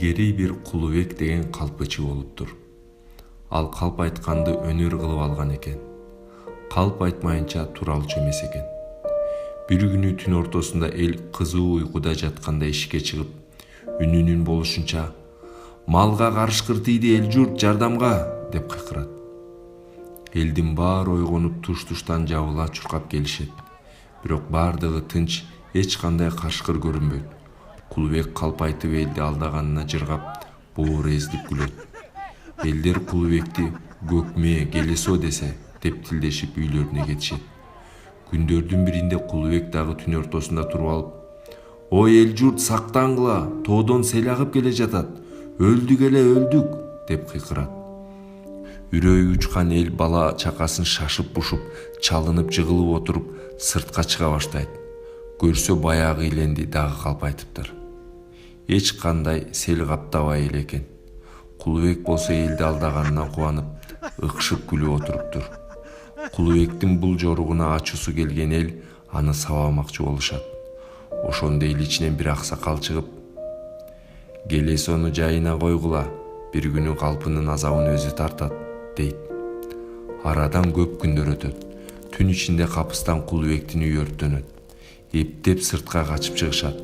илгери бир Кулубек деген калпычы болуптур. Ал калп айтканды өнөр кылып алган экен. Калп айтмайынча тура алчу эмес экен. Бир күнү түн ортосунда эл кызуу уйкуда жатканда ишикке чыгып, үнүнүн болушунча «Малга карышкыр тийди, эл журт, жардамга!» деп кыйкырат. Элдин баары ойгонуп туш-туштан жабыла чуркап келишет. Бирок баардыгы тынч, эч кандай карышкыр көрүнбөйт. Кулубек калп айтып элди алдаганына жыргап, боору эзилип күлөт. Элдер Кулубекти «Көкме, келесо» десе деп тилдешип үйлөрүнө кетишет. Күндөрдүн биринде Кулубек дагы түн ортосунда туруп алып: «Ой эл журт, сактангыла, тоодон сел агып келе жатат, өлдүк эле, өлдүк!» деп кыйкырат. Үрөйү учкан эл бала чакасын шашып-бушуп, чалынып жыгылып отуруп сыртка чыга баштайт. Көрсө баягы иленди дагы калп айтыптыр. Эч кандай сел каптабай эле экен. Кулубек болсо элди алдаганынан кубанып, ыкшып күлүп отуруптур. Кулубектин бул жоругуна ачуусу келген эл аны сабамакчы болушат. Ошондо эл ичинен бир аксакал чыгып: «Келесону жайына койгула, бир күнү калпынын азабын өзү тартат», дейт. Арадан көп күндөр өтөт. Түн ичинде капыстан Кулубектин үйү өрттөнөт. Эптеп сыртка качып чыгышат.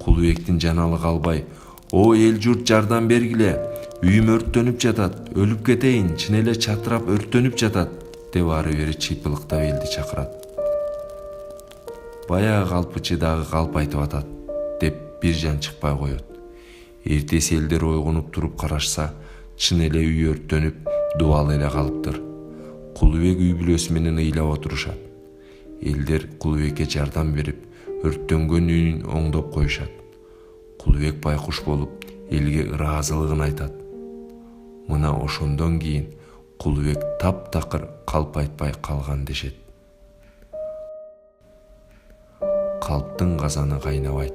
Кулубектин жаналы калбай: «Ой эл журт, жардам бергиле, үйүм өрттөнүп жатат, өлүп кетейин, чын эле чатырап өрттөнүп жатат», деп ары бери чыйпылыктап элди чакырат. Баягы калпычы дагы калп айтып атат деп бир жан чыкпай коет. Эртеси элдер ойгонуп туруп карашса, чын эле үй өрттөнүп, дубал эле калыптыр. Кулубек үй бүлөсү менен ыйлап отурушат. Элдер Кулубекке жардам берип, өрттөнгөн үйүн оңдоп коюшат. Кулубек байкуш болуп, элге ыраазылыгын айтат. Мына ошондон кийин Кулубек таптакыр калп айтпай калган дешет. Калптын казаны кайнабайт.